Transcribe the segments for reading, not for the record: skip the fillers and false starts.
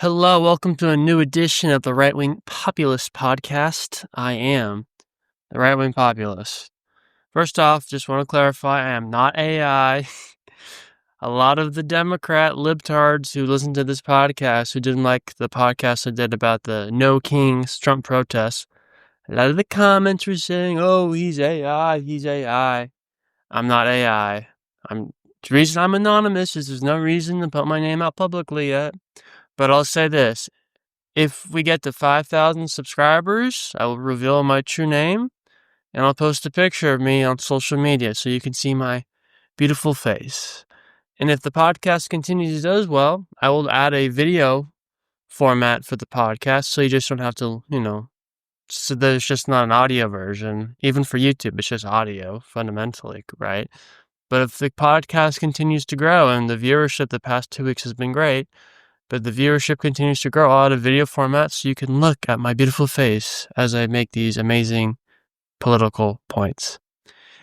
Hello, welcome to a new edition of the Right Wing Populist Podcast. I am the Right Wing Populist. First off, just want to clarify, I am not AI. A lot of the Democrat libtards who listen to this podcast, who didn't like the podcast I did about the No Kings Trump protests, a lot of the comments were saying, oh, he's AI, he's AI. I'm not AI. The reason I'm anonymous is there's no reason to put my name out publicly yet. But I'll say this. If we get to 5,000 subscribers, I will reveal my true name, and I'll post a picture of me on social media so you can see my beautiful face. And if the podcast continues to do well, I will add a video format for the podcast so you just don't have to, so there's just not an audio version. Even for YouTube, it's just audio, fundamentally, right? But if the podcast continues to grow and the viewership the past 2 weeks has been great, but the viewership continues to grow, I'll add a video format so you can look at my beautiful face as I make these amazing political points.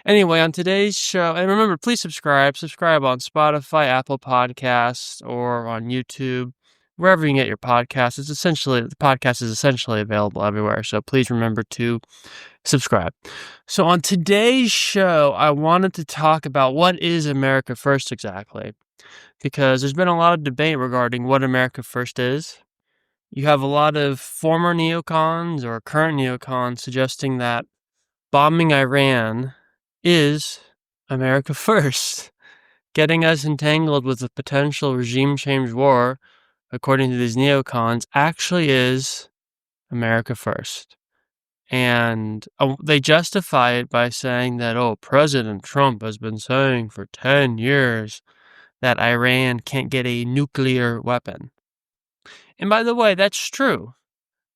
Anyway, on today's show, and remember, please subscribe on Spotify, Apple Podcasts, or on YouTube, wherever you get your podcasts. The podcast is essentially available everywhere, so please remember to subscribe. So on today's show, I wanted to talk about what is America First exactly, because there's been a lot of debate regarding what America First is. You have a lot of former neocons or current neocons suggesting that bombing Iran is America First. Getting us entangled with a potential regime change war, according to these neocons, actually is America First. And they justify it by saying that, President Trump has been saying for 10 years that Iran can't get a nuclear weapon. And by the way, that's true.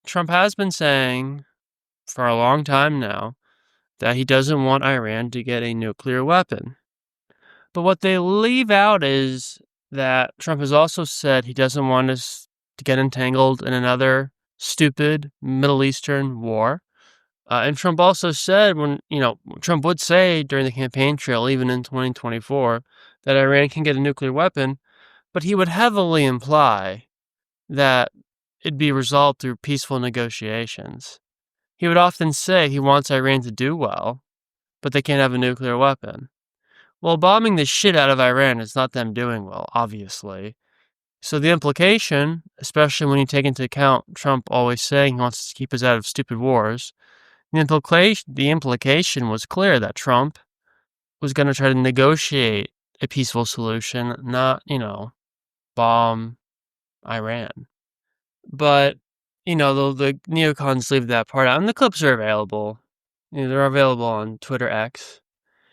Trump has been saying for a long time now that he doesn't want Iran to get a nuclear weapon. But what they leave out is that Trump has also said he doesn't want us to get entangled in another stupid Middle Eastern war. And Trump also said Trump would say during the campaign trail, even in 2024, that Iran can get a nuclear weapon, but he would heavily imply that it'd be resolved through peaceful negotiations. He would often say he wants Iran to do well, but they can't have a nuclear weapon. Well, bombing the shit out of Iran is not them doing well, obviously. So the implication, especially when you take into account Trump always saying he wants to keep us out of stupid wars, the implication was clear that Trump was going to try to negotiate a peaceful solution, not, bomb Iran. But, the neocons leave that part out, and the clips are available. They're available on Twitter X.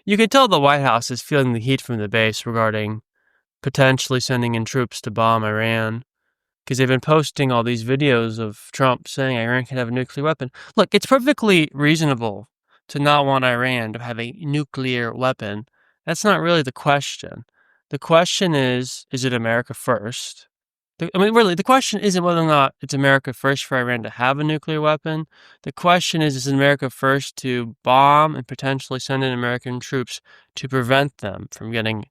You can tell the White House is feeling the heat from the base regarding potentially sending in troops to bomb Iran, because they've been posting all these videos of Trump saying Iran can have a nuclear weapon. Look, it's perfectly reasonable to not want Iran to have a nuclear weapon. That's not really the question. The question is it America first? The question isn't whether or not it's America first for Iran to have a nuclear weapon. The question is it America first to bomb and potentially send in American troops to prevent them from getting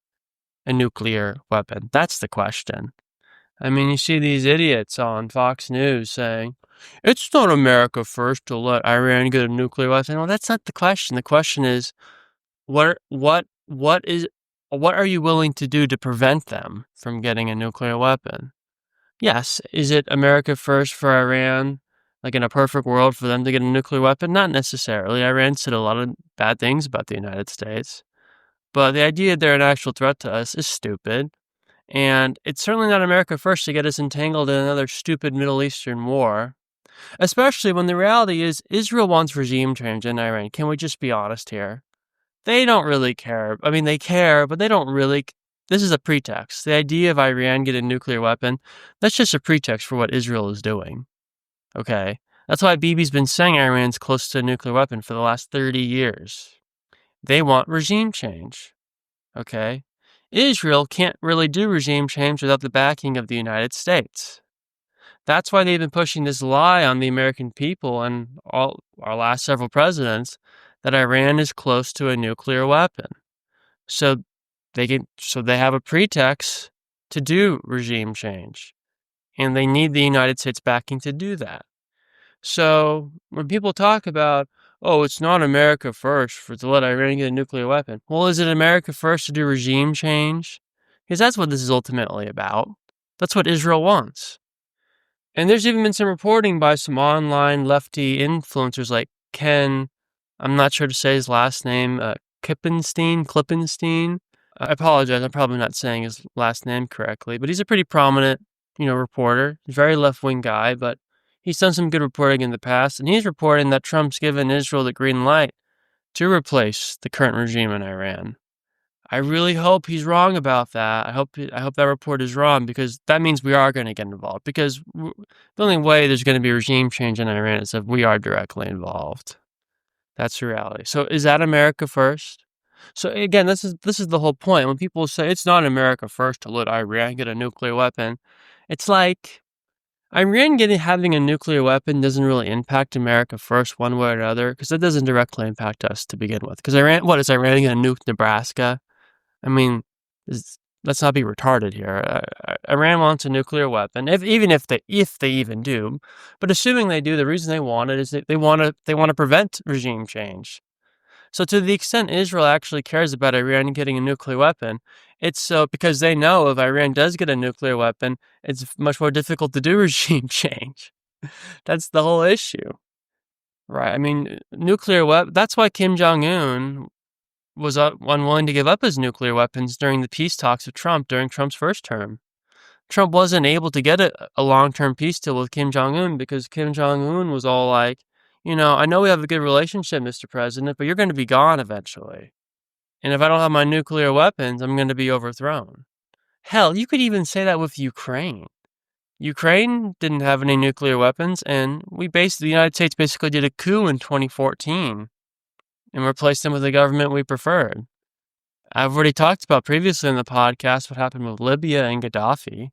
a nuclear weapon? That's the question. I mean, you see these idiots on Fox News saying, it's not America first to let Iran get a nuclear weapon. Well, that's not the question. The question is, what are you willing to do to prevent them from getting a nuclear weapon? Yes, is it America first for Iran, like in a perfect world, for them to get a nuclear weapon? Not necessarily. Iran said a lot of bad things about the United States. But the idea they're an actual threat to us is stupid. And it's certainly not America first to get us entangled in another stupid Middle Eastern war. Especially when the reality is Israel wants regime change in Iran. Can we just be honest here? They don't really care. I mean, they care, but they don't really. This is a pretext. The idea of Iran getting a nuclear weapon, that's just a pretext for what Israel is doing. Okay? That's why Bibi's been saying Iran's close to a nuclear weapon for the last 30 years. They want regime change. Okay? Israel can't really do regime change without the backing of the United States. That's why they've been pushing this lie on the American people and all our last several presidents that Iran is close to a nuclear weapon. So they have a pretext to do regime change. and they need the United States backing to do that. So when people talk about, oh, it's not America first to let Iran get a nuclear weapon. Well, is it America first to do regime change? Because that's what this is ultimately about. That's what Israel wants. And there's even been some reporting by some online lefty influencers like Ken, I'm not sure to say his last name, Klippenstein. I apologize, I'm probably not saying his last name correctly, but he's a pretty prominent, reporter. He's a very left-wing guy, but he's done some good reporting in the past, and he's reporting that Trump's given Israel the green light to replace the current regime in Iran. I really hope he's wrong about that. I hope that report is wrong, because that means we are going to get involved. Because the only way there's going to be regime change in Iran is if we are directly involved. That's the reality. So is that America first? So again, this is the whole point. When people say it's not America first to let Iran get a nuclear weapon, it's like Iran having a nuclear weapon doesn't really impact America first one way or another, because it doesn't directly impact us to begin with. Because Iran going to nuke Nebraska? I mean, let's not be retarded here. Iran wants a nuclear weapon, if they even do. But assuming they do, the reason they want it is that they want to prevent regime change. So to the extent Israel actually cares about Iran getting a nuclear weapon, it's so because they know if Iran does get a nuclear weapon, it's much more difficult to do regime change. That's the whole issue, right? I mean, nuclear weapon. That's why Kim Jong-un was unwilling to give up his nuclear weapons during the peace talks with Trump during Trump's first term. Trump wasn't able to get a long-term peace deal with Kim Jong-un because Kim Jong-un was all like, I know we have a good relationship, Mr. President, but you're going to be gone eventually. And if I don't have my nuclear weapons, I'm going to be overthrown. Hell, you could even say that with Ukraine. Ukraine didn't have any nuclear weapons, and the United States basically did a coup in 2014 and replaced them with a government we preferred. I've already talked about previously in the podcast what happened with Libya and Gaddafi.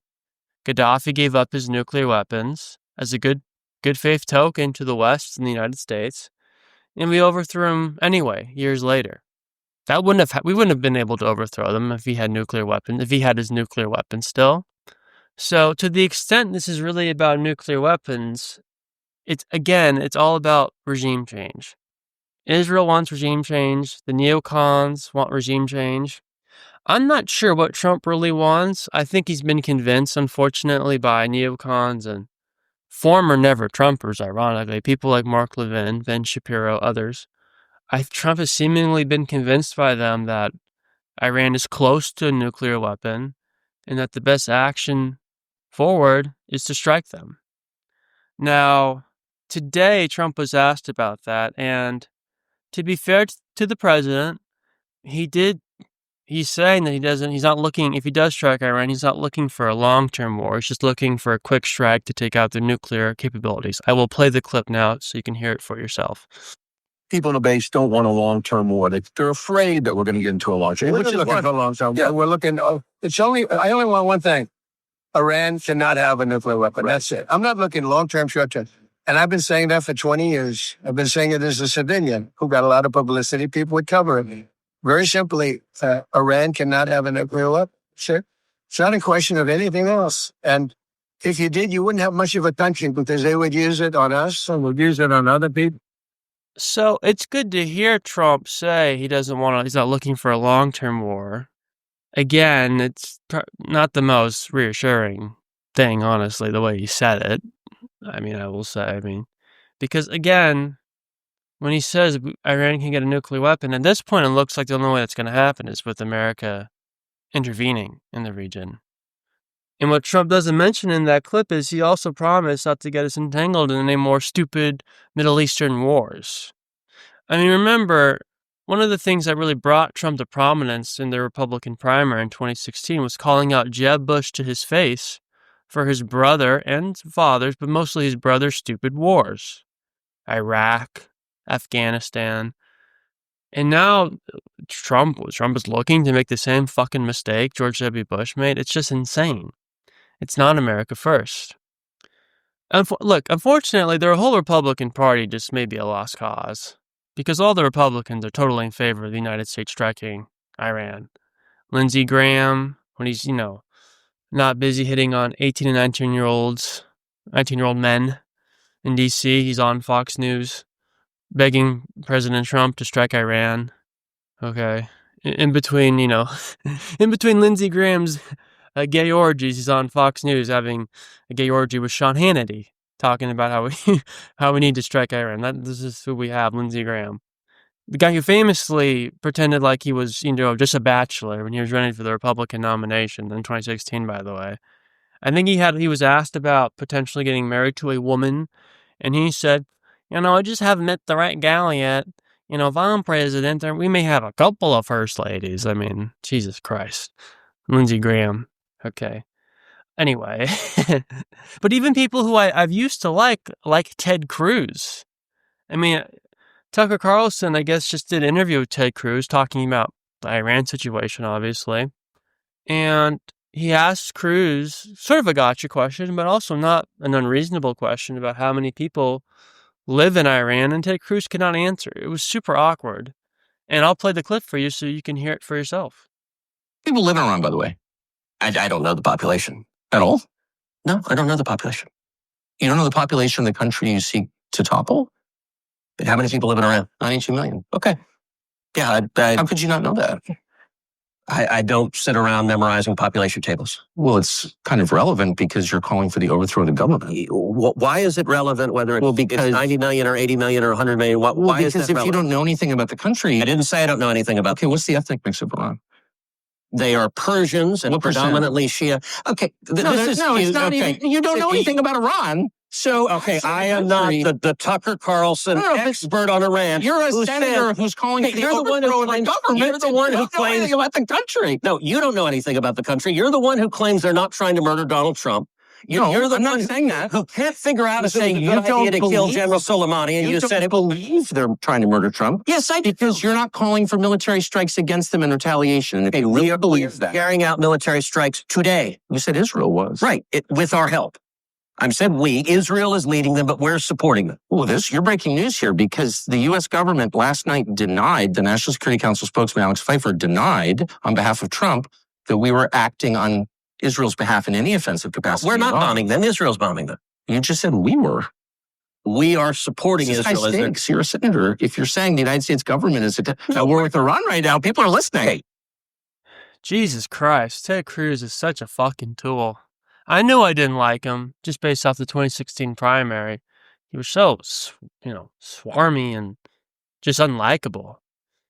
Gaddafi gave up his nuclear weapons as a good faith token to the West and the United States, and we overthrew him anyway, years later. We wouldn't have been able to overthrow them if he had nuclear weapons, if he had his nuclear weapons still. So to the extent this is really about nuclear weapons, it's all about regime change. Israel wants regime change. The neocons want regime change. I'm not sure what Trump really wants. I think he's been convinced, unfortunately, by neocons and former never-Trumpers, ironically, people like Mark Levin, Ben Shapiro, others. Trump has seemingly been convinced by them that Iran is close to a nuclear weapon and that the best action forward is to strike them. Now, today, Trump was asked about that, and to be fair to the president, he's saying that he's not looking, if he does strike Iran, he's not looking for a long-term war. He's just looking for a quick strike to take out their nuclear capabilities. I will play the clip now so you can hear it for yourself. People in the base don't want a long-term war. They're afraid that we're going to get into a long-term war. We're looking for a long-term war. We're looking, I only want one thing. Iran cannot have a nuclear weapon. That's it. I'm not looking long-term, short-term. And I've been saying that for 20 years. I've been saying it as a civilian who got a lot of publicity. People would cover it. Very simply, Iran cannot have a nuclear weapon. Sure. It's not a question of anything else. And if you did, you wouldn't have much of a country because they would use it on us and would use it on other people. So it's good to hear Trump say he's not looking for a long-term war. Again, it's not the most reassuring thing, honestly, the way he said it. I will say, because again, when he says Iran can get a nuclear weapon, at this point it looks like the only way that's going to happen is with America intervening in the region. And what Trump doesn't mention in that clip is he also promised not to get us entangled in any more stupid Middle Eastern wars. Remember, one of the things that really brought Trump to prominence in the Republican primary in 2016 was calling out Jeb Bush to his face for his brother and father's, but mostly his brother's stupid wars. Iraq, Afghanistan. And now Trump is looking to make the same fucking mistake George W. Bush made. It's just insane. It's not America first. Look, unfortunately, the whole Republican Party just may be a lost cause. Because all the Republicans are totally in favor of the United States striking Iran. Lindsey Graham, when he's, not busy hitting on 18 and 19-year-old men in D.C. He's on Fox News begging President Trump to strike Iran. Okay. In between, in between Lindsey Graham's gay orgies, he's on Fox News having a gay orgy with Sean Hannity, talking about how we need to strike Iran. This is who we have, Lindsey Graham. The guy who famously pretended like he was, just a bachelor when he was running for the Republican nomination in 2016, by the way. I think he was asked about potentially getting married to a woman, and he said, I just haven't met the right gal yet. If I'm president, we may have a couple of first ladies. I mean, Jesus Christ. Lindsey Graham. Okay. Anyway. But even people who I've used to like Ted Cruz. I mean, Tucker Carlson, I guess, just did an interview with Ted Cruz talking about the Iran situation, obviously. And he asked Cruz sort of a gotcha question, but also not an unreasonable question about how many people live in Iran, and Ted Cruz could not answer. It was super awkward. And I'll play the clip for you so you can hear it for yourself. People live in Iran, by the way. I don't know the population. At all? No, I don't know the population. You don't know the population of the country you seek to topple? How many people live in Iran? 92 million. Okay. Yeah, how could you not know that? I don't sit around memorizing population tables. Well, it's kind of relevant because you're calling for the overthrow of the government. Why is it relevant whether it's 90 million or 80 million or 100 million? Why is that because if relevant? you don't know anything about the country... I didn't say I don't know anything about... Okay, what's the ethnic mix of Iran? They are Persians and predominantly Shia. Okay, you don't know anything about Iran. So, okay, I am not the Tucker Carlson expert on Iran. You're a senator who's calling for the overthrow of the government. You're the one who claims anything about the country. No, you don't know anything about the country. You're the one who claims they're not trying to murder Donald Trump. You're the one saying that. Who can't figure out if it's a good idea to kill General Soleimani, and you said it. Believe they're trying to murder Trump. Yes, I do. Because you're not calling for military strikes against them in retaliation. Okay, we believe that. Carrying out military strikes today. You said Israel was. Right, with our help. I said we. Israel is leading them, but we're supporting them. Well, you're breaking news here because the U.S. government last night denied, the National Security Council spokesman Alex Pfeiffer denied on behalf of Trump that we were acting on Israel's behalf in any offensive capacity. We're not bombing them. Israel's bombing them. You just said we were. We are supporting Israel. You're a senator. If you're saying the United States government is at war with Iran right now, people are listening. Hey. Jesus Christ, Ted Cruz is such a fucking tool. I knew I didn't like him just based off the 2016 primary. He was so, swarmy and just unlikable.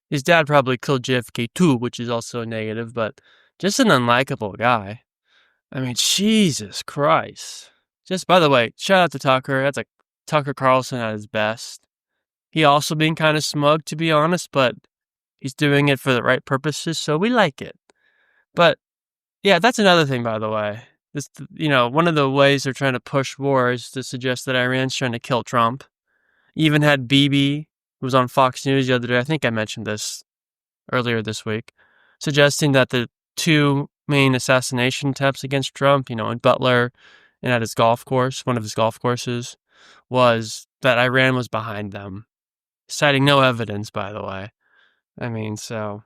His dad probably killed JFK too, which is also a negative, but just an unlikable guy. I mean, Jesus Christ. Just, by the way, shout out to Tucker. That's like Tucker Carlson at his best. He also being kind of smug, to be honest, but he's doing it for the right purposes, so we like it. But, yeah, that's another thing, by the way. This, one of the ways they're trying to push war is to suggest that Iran's trying to kill Trump. Even had Bibi, who was on Fox News the other day, I think I mentioned this earlier this week, suggesting that the two main assassination attempts against Trump, in Butler and at his golf course, one of his golf courses, was that Iran was behind them, citing no evidence, by the way. I mean, so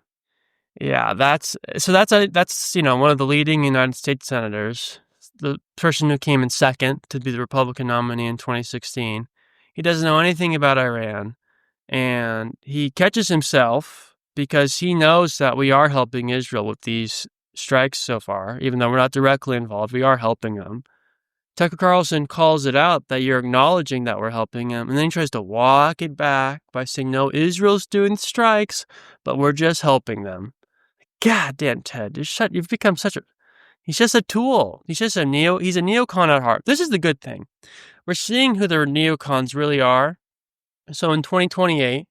yeah, that's one of the leading United States senators, the person who came in second to be the Republican nominee in 2016. He doesn't know anything about Iran, and he catches himself because he knows that we are helping Israel with these strikes so far, even though we're not directly involved. We are helping them. Tucker Carlson calls it out that you're acknowledging that we're helping them, and then he tries to walk it back by saying, no, Israel's doing strikes, but we're just helping them. God damn, Ted, you've become he's just a tool. He's a neocon at heart. This is the good thing. We're seeing who the neocons really are. So in 2028,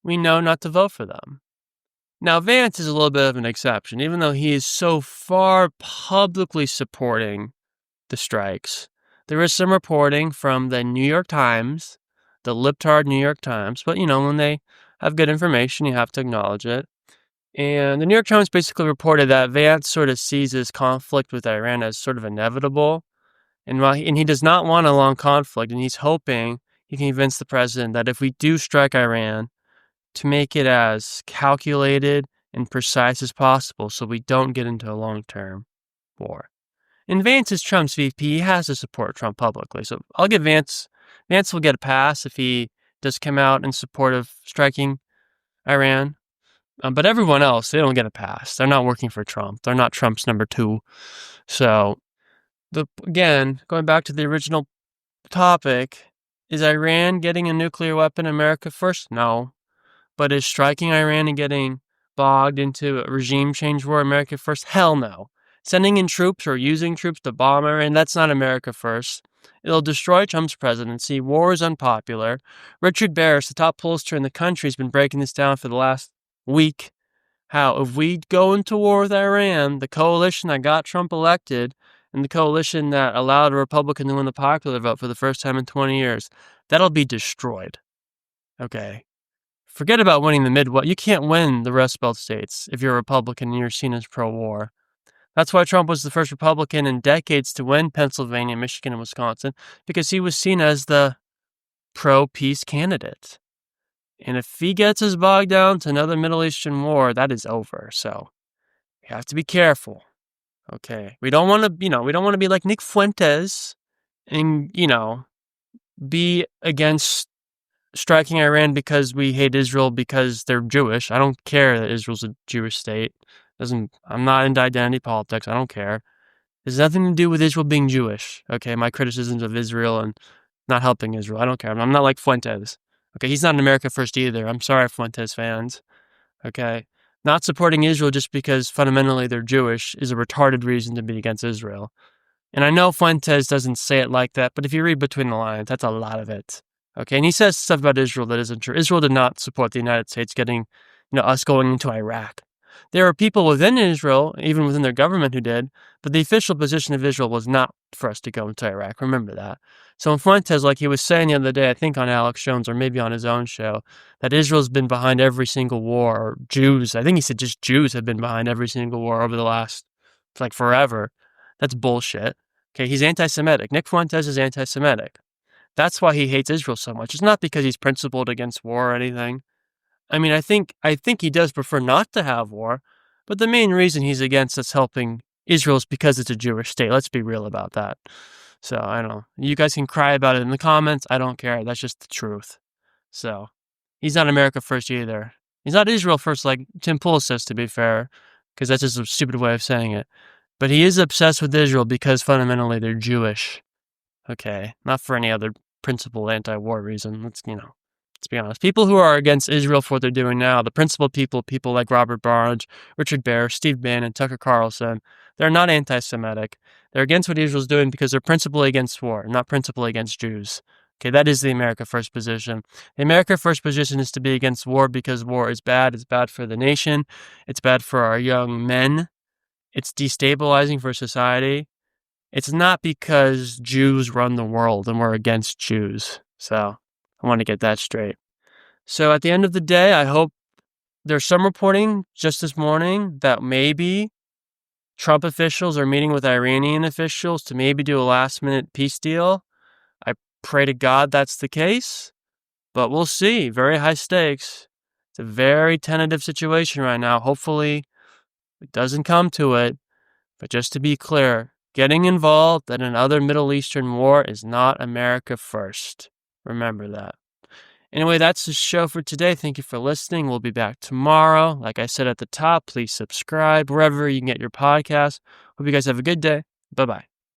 we know not to vote for them. Now, Vance is a little bit of an exception, even though he is so far publicly supporting the strikes. There is some reporting from the New York Times, the libtard New York Times, but when they have good information, you have to acknowledge it. And the New York Times basically reported that Vance sort of sees this conflict with Iran as sort of inevitable, and he does not want a long conflict, and he's hoping he can convince the president that if we do strike Iran, to make it as calculated and precise as possible so we don't get into a long-term war. And Vance is Trump's VP. He has to support Trump publicly. So I'll give Vance will get a pass if he does come out in support of striking Iran. But everyone else, they don't get a pass. They're not working for Trump. They're not Trump's number two. So, again, going back to the original topic, is Iran getting a nuclear weapon America first? No. But is striking Iran and getting bogged into a regime change war America first? Hell no. Sending in troops or using troops to bomb Iran, that's not America first. It'll destroy Trump's presidency. War is unpopular. Richard Barris, the top pollster in the country, has been breaking this down for the last week. How if we go into war with Iran, the coalition that got Trump elected and the coalition that allowed a Republican to win the popular vote for the first time in 20 years, that'll be destroyed. Okay. Forget about winning the Midwest. You can't win the Rust Belt states if you're a Republican and you're seen as pro-war. That's why Trump was the first Republican in decades to win Pennsylvania, Michigan, and Wisconsin, because he was seen as the pro-peace candidate. And if he gets us bogged down to another Middle Eastern war, that is over. So we have to be careful. Okay. We don't want to be like Nick Fuentes and, be against striking Iran because we hate Israel because they're Jewish. I don't care that Israel's a Jewish state. I'm not into identity politics. I don't care. It has nothing to do with Israel being Jewish. Okay, my criticisms of Israel and not helping Israel. I don't care. I'm not like Fuentes. Okay, he's not an America first either. I'm sorry, Fuentes fans. Okay, not supporting Israel just because fundamentally they're Jewish is a retarded reason to be against Israel. And I know Fuentes doesn't say it like that, but if you read between the lines, that's a lot of it. Okay, and he says stuff about Israel that isn't true. Israel did not support the United States getting, us going into Iraq. There are people within Israel, even within their government, who did, but the official position of Israel was not for us to go into Iraq. Remember that. So in Fuentes, like he was saying the other day, I think on Alex Jones or maybe on his own show, that Israel's been behind every single war, or Jews, I think he said just Jews have been behind every single war over the last, forever. That's bullshit. Okay, he's anti-Semitic. Nick Fuentes is anti-Semitic. That's why he hates Israel so much. It's not because he's principled against war or anything. I mean, I think he does prefer not to have war, but the main reason he's against us helping Israel is because it's a Jewish state. Let's be real about that. So, I don't know. You guys can cry about it in the comments. I don't care. That's just the truth. So, he's not America first either. He's not Israel first like Tim Pool says, to be fair, because that's just a stupid way of saying it. But he is obsessed with Israel because fundamentally they're Jewish. Okay, not for any other principled anti-war reason. Let's be honest. People who are against Israel for what they're doing now, the principled people like Robert Barge, Richard Barr, Steve Bannon, Tucker Carlson, they're not anti-Semitic. They're against what Israel's doing because they're principally against war, not principally against Jews. Okay, that is the America First position. The America First position is to be against war because war is bad. It's bad for the nation. It's bad for our young men. It's destabilizing for society. It's not because Jews run the world and we're against Jews. So I want to get that straight. So at the end of the day, I hope there's some reporting just this morning that maybe Trump officials are meeting with Iranian officials to maybe do a last-minute peace deal. I pray to God that's the case, but we'll see. Very high stakes. It's a very tentative situation right now. Hopefully it doesn't come to it, but just to be clear, getting involved in another Middle Eastern war is not America first. Remember that. Anyway, that's the show for today. Thank you for listening. We'll be back tomorrow. Like I said at the top, please subscribe wherever you can get your podcasts. Hope you guys have a good day. Bye-bye.